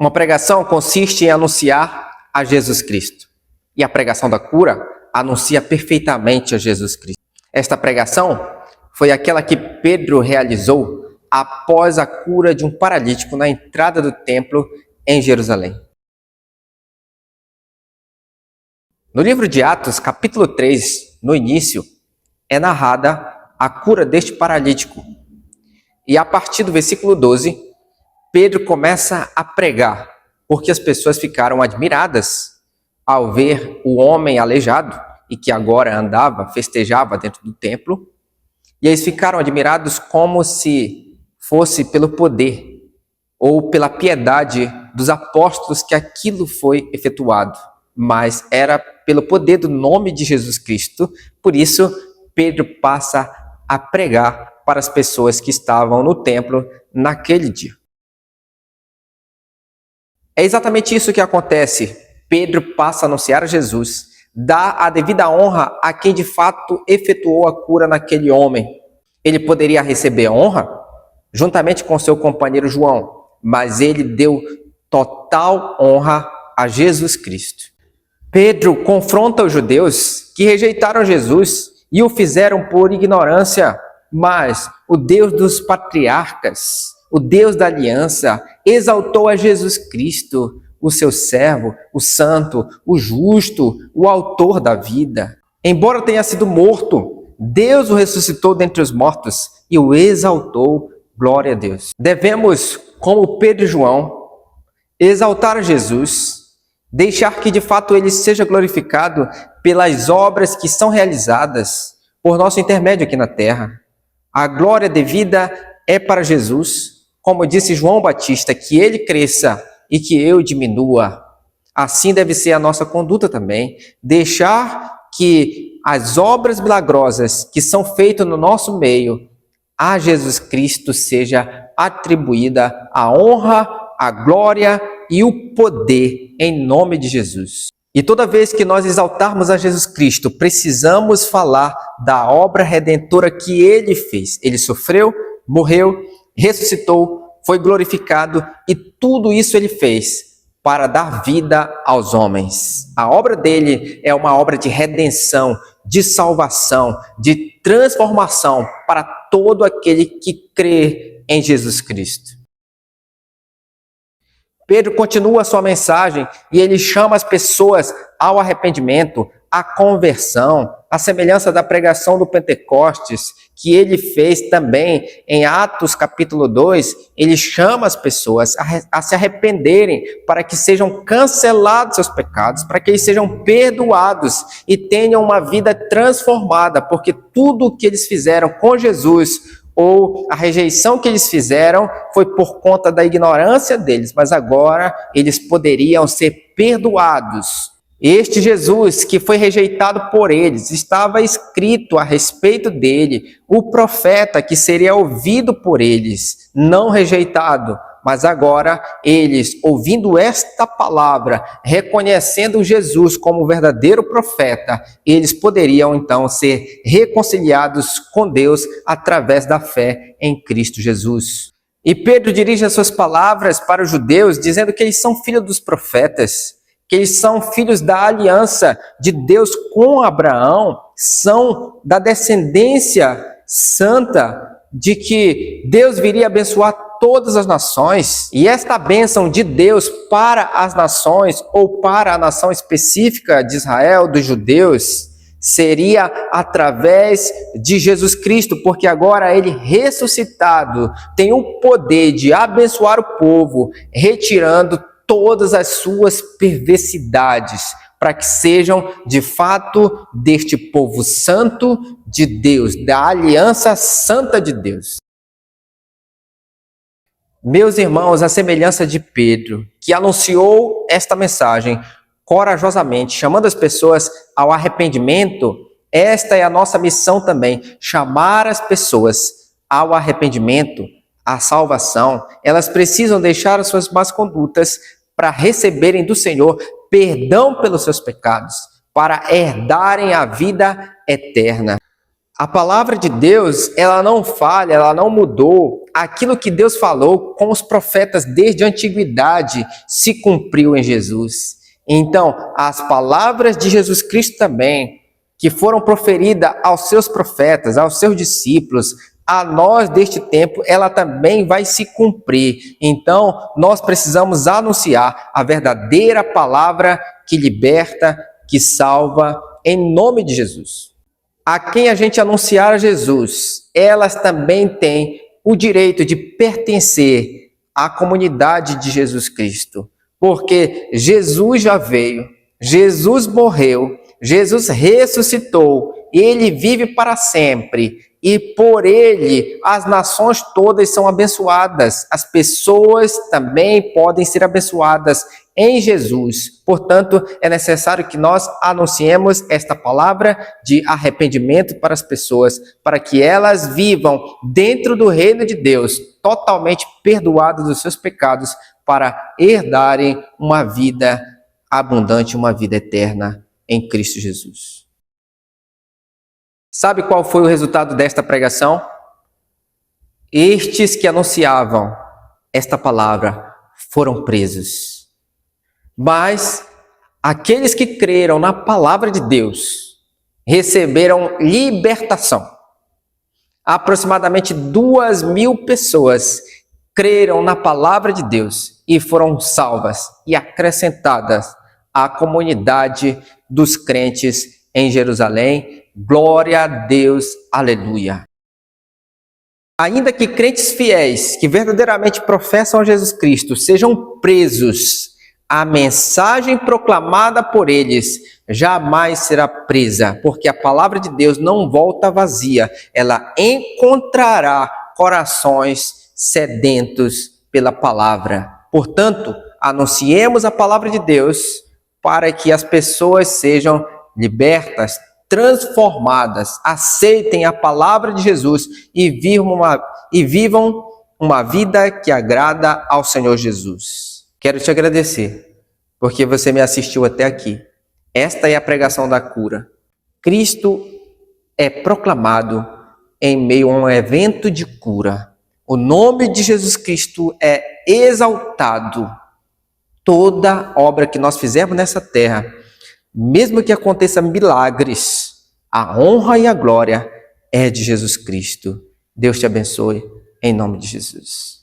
Uma pregação consiste em anunciar a Jesus Cristo. E a pregação da cura anuncia perfeitamente a Jesus Cristo. Esta pregação foi aquela que Pedro realizou após a cura de um paralítico na entrada do templo em Jerusalém. No livro de Atos, capítulo 3, no início, é narrada a cura deste paralítico. E a partir do versículo 12, Pedro começa a pregar, porque as pessoas ficaram admiradas ao ver o homem aleijado, e que agora andava, festejava dentro do templo, e eles ficaram admirados como se fosse pelo poder ou pela piedade dos apóstolos que aquilo foi efetuado, mas era pelo poder do nome de Jesus Cristo. Por isso, Pedro passa a pregar para as pessoas que estavam no templo naquele dia. É exatamente isso que acontece. Pedro passa a anunciar a Jesus, dá a devida honra a quem de fato efetuou a cura naquele homem. Ele poderia receber honra juntamente com seu companheiro João, mas ele deu total honra a Jesus Cristo. Pedro confronta os judeus que rejeitaram Jesus e o fizeram por ignorância, mas o Deus dos patriarcas, o Deus da aliança, exaltou a Jesus Cristo, o seu servo, o santo, o justo, o autor da vida. Embora tenha sido morto, Deus o ressuscitou dentre os mortos e o exaltou. Glória a Deus. Devemos, como Pedro e João, exaltar a Jesus, deixar que de fato ele seja glorificado pelas obras que são realizadas por nosso intermédio aqui na terra. A glória devida é para Jesus, como disse João Batista, que ele cresça e que eu diminua. Assim deve ser a nossa conduta também, deixar que as obras milagrosas que são feitas no nosso meio, a Jesus Cristo seja atribuída a honra, a glória e o poder em nome de Jesus. E toda vez que nós exaltarmos a Jesus Cristo, precisamos falar da obra redentora que ele fez. Ele sofreu, morreu, ressuscitou, foi glorificado e tudo isso ele fez para dar vida aos homens. A obra dele é uma obra de redenção, de salvação, de transformação para todo aquele que crê em Jesus Cristo. Pedro continua a sua mensagem e ele chama as pessoas ao arrependimento, à conversão, à semelhança da pregação do Pentecostes, que ele fez também em Atos capítulo 2, ele chama as pessoas a se arrependerem para que sejam cancelados seus pecados, para que eles sejam perdoados e tenham uma vida transformada, porque tudo o que eles fizeram com Jesus, ou a rejeição que eles fizeram foi por conta da ignorância deles, mas agora eles poderiam ser perdoados. Este Jesus que foi rejeitado por eles, estava escrito a respeito dele, o profeta que seria ouvido por eles, não rejeitado, mas agora eles, ouvindo esta palavra, reconhecendo Jesus como o verdadeiro profeta, eles poderiam então ser reconciliados com Deus através da fé em Cristo Jesus. E Pedro dirige as suas palavras para os judeus, dizendo que eles são filhos dos profetas, que eles são filhos da aliança de Deus com Abraão, são da descendência santa, de que Deus viria abençoar todas as nações, e esta bênção de Deus para as nações, ou para a nação específica de Israel, dos judeus, seria através de Jesus Cristo, porque agora ele ressuscitado tem o poder de abençoar o povo, retirando todas as suas perversidades, para que sejam de fato deste povo santo de Deus, da aliança santa de Deus. Meus irmãos, a semelhança de Pedro, que anunciou esta mensagem corajosamente, chamando as pessoas ao arrependimento, esta é a nossa missão também, chamar as pessoas ao arrependimento, à salvação. Elas precisam deixar as suas más condutas para receberem do Senhor perdão pelos seus pecados, para herdarem a vida eterna. A palavra de Deus, ela não falha, ela não mudou. Aquilo que Deus falou com os profetas desde a antiguidade se cumpriu em Jesus. Então, as palavras de Jesus Cristo também, que foram proferidas aos seus profetas, aos seus discípulos, a nós deste tempo, ela também vai se cumprir. Então, nós precisamos anunciar a verdadeira palavra que liberta, que salva, em nome de Jesus. A quem a gente anunciar a Jesus, elas também têm o direito de pertencer à comunidade de Jesus Cristo. Porque Jesus já veio, Jesus morreu, Jesus ressuscitou, ele vive para sempre. E por ele, as nações todas são abençoadas. As pessoas também podem ser abençoadas em Jesus. Portanto, é necessário que nós anunciemos esta palavra de arrependimento para as pessoas, para que elas vivam dentro do reino de Deus, totalmente perdoadas dos seus pecados, para herdarem uma vida abundante, uma vida eterna em Cristo Jesus. Sabe qual foi o resultado desta pregação? Estes que anunciavam esta palavra foram presos. Mas aqueles que creram na palavra de Deus receberam libertação. Aproximadamente 2.000 pessoas creram na palavra de Deus e foram salvas e acrescentadas à comunidade dos crentes em Jerusalém. Glória a Deus, aleluia. Ainda que crentes fiéis, que verdadeiramente professam a Jesus Cristo, sejam presos, a mensagem proclamada por eles jamais será presa, porque a palavra de Deus não volta vazia, ela encontrará corações sedentos pela palavra. Portanto, anunciemos a palavra de Deus para que as pessoas sejam libertas, transformadas, aceitem a palavra de Jesus e vivam uma vida que agrada ao Senhor Jesus. Quero te agradecer, porque você me assistiu até aqui. Esta é a pregação da cura. Cristo é proclamado em meio a um evento de cura. O nome de Jesus Cristo é exaltado. Toda obra que nós fizermos nessa terra, mesmo que aconteça milagres, a honra e a glória é de Jesus Cristo. Deus te abençoe, em nome de Jesus.